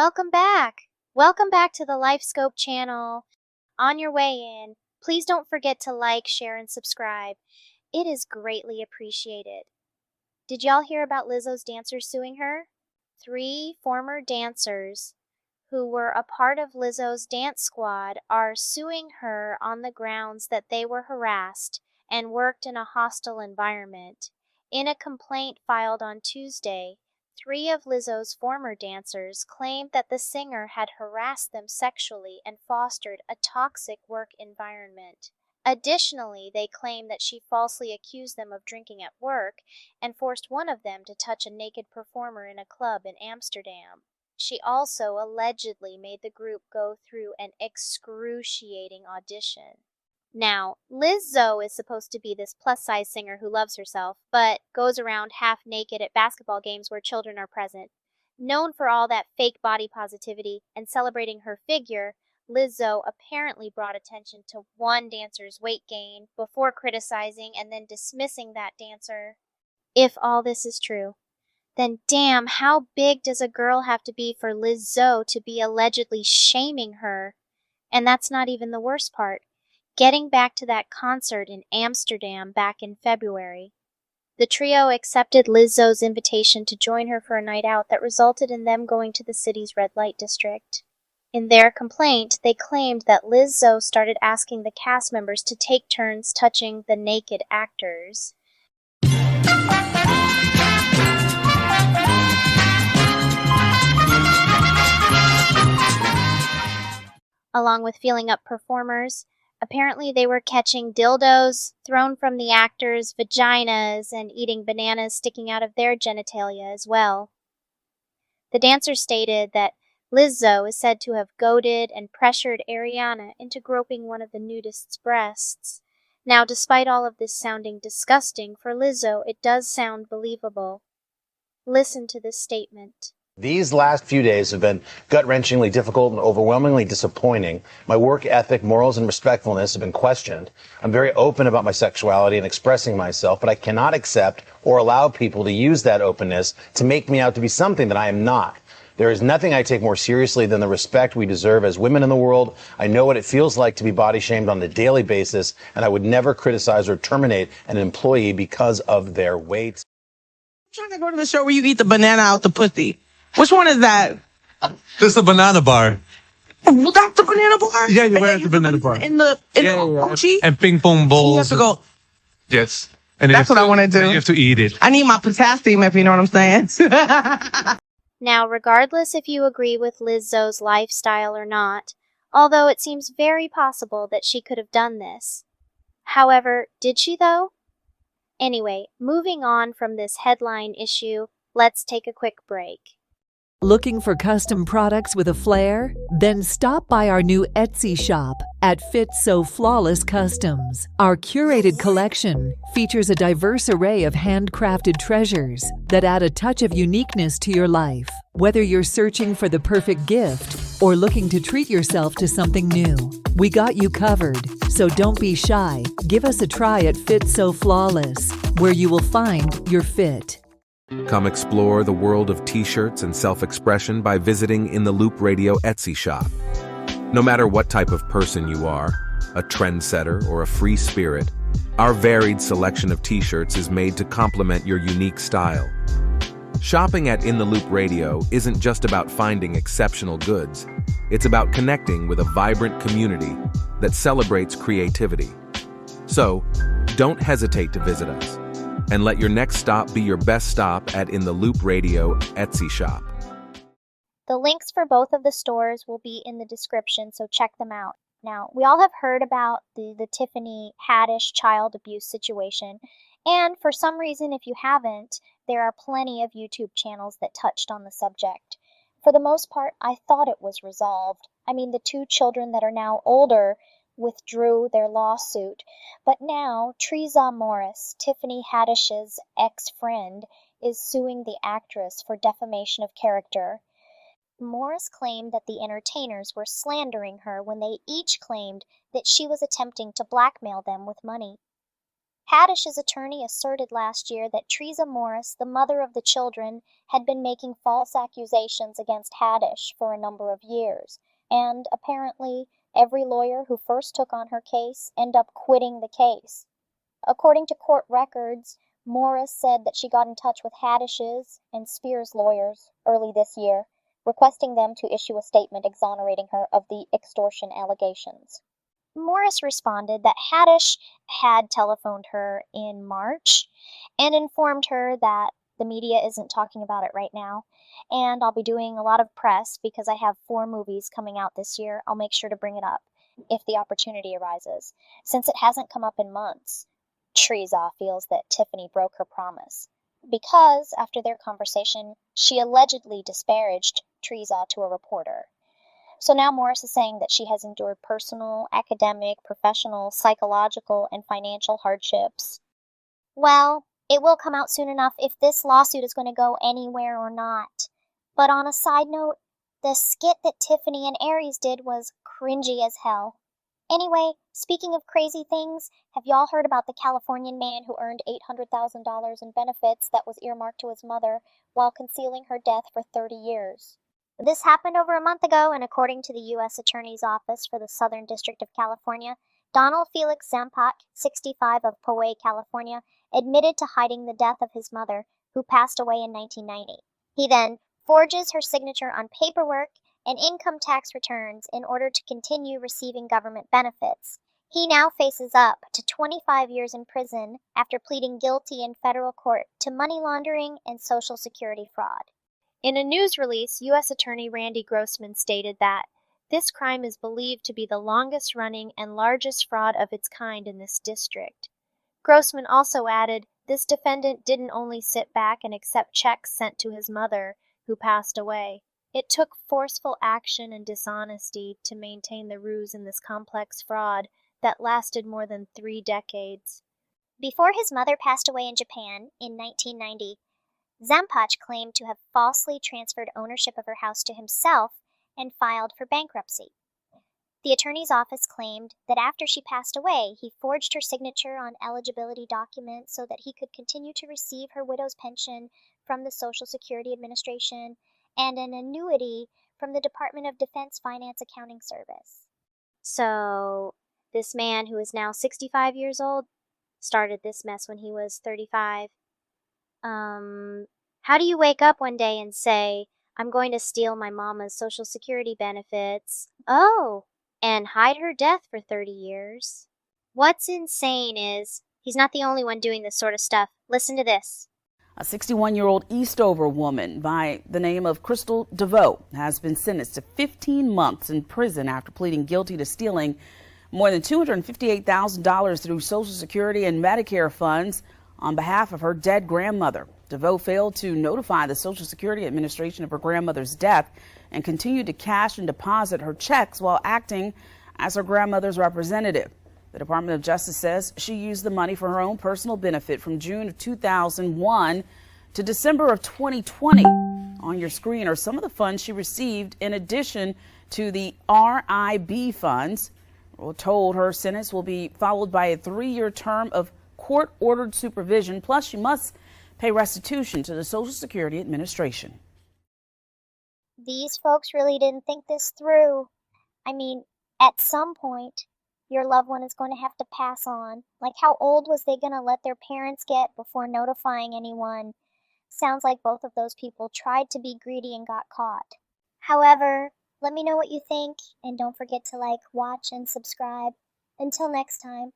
Welcome back. Welcome back to the LifeScope channel. On your way in, please don't forget to like, share, and subscribe. It is greatly appreciated. Did y'all hear about Lizzo's dancers suing her? 3 former dancers who were a part of Lizzo's dance squad are suing her on the grounds that they were harassed and worked in a hostile environment. In a complaint filed on Tuesday, 3 of Lizzo's former dancers claimed that the singer had harassed them sexually and fostered a toxic work environment. Additionally, they claim that she falsely accused them of drinking at work and forced one of them to touch a naked performer in a club in Amsterdam. She also allegedly made the group go through an excruciating audition. Now, Lizzo is supposed to be this plus-size singer who loves herself, but goes around half naked at basketball games where children are present. Known for all that fake body positivity and celebrating her figure, Lizzo apparently brought attention to one dancer's weight gain before criticizing and then dismissing that dancer. If all this is true, then damn, how big does a girl have to be for Lizzo to be allegedly shaming her? And that's not even the worst part. Getting back to that concert in Amsterdam back in February, the trio accepted Lizzo's invitation to join her for a night out that resulted in them going to the city's red light district. In their complaint, they claimed that Lizzo started asking the cast members to take turns touching the naked actors. Along with feeling up performers, apparently they were catching dildos thrown from the actors' vaginas and eating bananas sticking out of their genitalia as well. The dancers stated that Lizzo is said to have goaded and pressured Ariana into groping one of the nudist's breasts. Now, despite all of this sounding disgusting, for Lizzo it does sound believable. Listen to this statement. These last few days have been gut-wrenchingly difficult and overwhelmingly disappointing. My work ethic, morals, and respectfulness have been questioned. I'm very open about my sexuality and expressing myself, but I cannot accept or allow people to use that openness to make me out to be something that I am not. There is nothing I take more seriously than the respect we deserve as women in the world. I know what it feels like to be body shamed on a daily basis, and I would never criticize or terminate an employee because of their weight. I'm trying to go to the show where you eat the banana out the pussy. Which one is that? This is a banana bar. Oh, that's the banana bar? Yeah, you're right at the banana bar. In the mochi? And ping pong balls. You have to go. Yes. And That's what I want to do. You have to eat it. I need my potassium, if you know what I'm saying. Now, regardless if you agree with Lizzo's lifestyle or not, although it seems very possible that she could have done this. However, did she though? Anyway, moving on from this headline issue, let's take a quick break. Looking for custom products with a flair? Then stop by our new Etsy shop at Fit So Flawless Customs. Our curated collection features a diverse array of handcrafted treasures that add a touch of uniqueness to your life. Whether you're searching for the perfect gift or looking to treat yourself to something new, we got you covered. So don't be shy. Give us a try at Fit So Flawless, where you will find your fit. Come explore the world of t-shirts and self-expression by visiting In the Loop Radio Etsy shop. No matter what type of person you are, a trendsetter or a free spirit, our varied selection of t-shirts is made to complement your unique style. Shopping at In the Loop Radio isn't just about finding exceptional goods. It's about connecting with a vibrant community that celebrates creativity. So, don't hesitate to visit us. And let your next stop be your best stop at In the Loop Radio Etsy shop. The links for both of the stores will be in the description, so check them out. Now, we all have heard about the Tiffany Haddish child abuse situation, and for some reason, if you haven't, there are plenty of YouTube channels that touched on the subject. For the most part, I thought it was resolved. I mean, the 2 children that are now older withdrew their lawsuit, but now Treza Morris, Tiffany Haddish's ex-friend, is suing the actress for defamation of character. Morris claimed that the entertainers were slandering her when they each claimed that she was attempting to blackmail them with money. Haddish's attorney asserted last year that Teresa Morris, the mother of the children, had been making false accusations against Haddish for a number of years, and apparently every lawyer who first took on her case ended up quitting the case. According to court records, Morris said that she got in touch with Haddish's and Spears' lawyers early this year, requesting them to issue a statement exonerating her of the extortion allegations. Morris responded that Haddish had telephoned her in March and informed her that the media isn't talking about it right now, and I'll be doing a lot of press because I have 4 movies coming out this year. I'll make sure to bring it up if the opportunity arises, since it hasn't come up in months. Teresa feels that Tiffany broke her promise because, after their conversation, she allegedly disparaged Teresa to a reporter. So now Morris is saying that she has endured personal, academic, professional, psychological, and financial hardships. Well, it will come out soon enough if this lawsuit is going to go anywhere or not. But on a side note, the skit that Tiffany and Aries did was cringy as hell. Anyway, speaking of crazy things, have y'all heard about the Californian man who earned $800,000 in benefits that was earmarked to his mother while concealing her death for 30 years? This happened over a month ago, and according to the U.S. Attorney's Office for the Southern District of California, Donald Felix Zampak, 65, of Poway, California, admitted to hiding the death of his mother, who passed away in 1990. He then forges her signature on paperwork and income tax returns in order to continue receiving government benefits. He now faces up to 25 years in prison after pleading guilty in federal court to money laundering and Social Security fraud. In a news release, U.S. Attorney Randy Grossman stated that this crime is believed to be the longest-running and largest fraud of its kind in this district. Grossman also added, this defendant didn't only sit back and accept checks sent to his mother, who passed away. It took forceful action and dishonesty to maintain the ruse in this complex fraud that lasted more than 3 decades. Before his mother passed away in Japan in 1990, Zampach claimed to have falsely transferred ownership of her house to himself and filed for bankruptcy. The attorney's office claimed that after she passed away, he forged her signature on eligibility documents so that he could continue to receive her widow's pension from the Social Security Administration and an annuity from the Department of Defense Finance Accounting Service. So, this man, who is now 65 years old, started this mess when he was 35. How do you wake up one day and say, I'm going to steal my mama's Social Security benefits, and hide her death for 30 years? What's insane is, he's not the only one doing this sort of stuff. Listen to this. A 61-year-old Eastover woman by the name of Crystal DeVoe has been sentenced to 15 months in prison after pleading guilty to stealing more than $258,000 through Social Security and Medicare funds on behalf of her dead grandmother. DeVoe failed to notify the Social Security Administration of her grandmother's death and continued to cash and deposit her checks while acting as her grandmother's representative. The Department of Justice says she used the money for her own personal benefit from June of 2001 to December of 2020. On your screen are some of the funds she received in addition to the RIB funds. We're told her sentence will be followed by a 3-year term of court-ordered supervision, plus she must pay restitution to the Social Security Administration. These folks really didn't think this through. I mean, at some point, your loved one is going to have to pass on. Like, how old was they going to let their parents get before notifying anyone? Sounds like both of those people tried to be greedy and got caught. However, let me know what you think, and don't forget to like, watch, and subscribe. Until next time.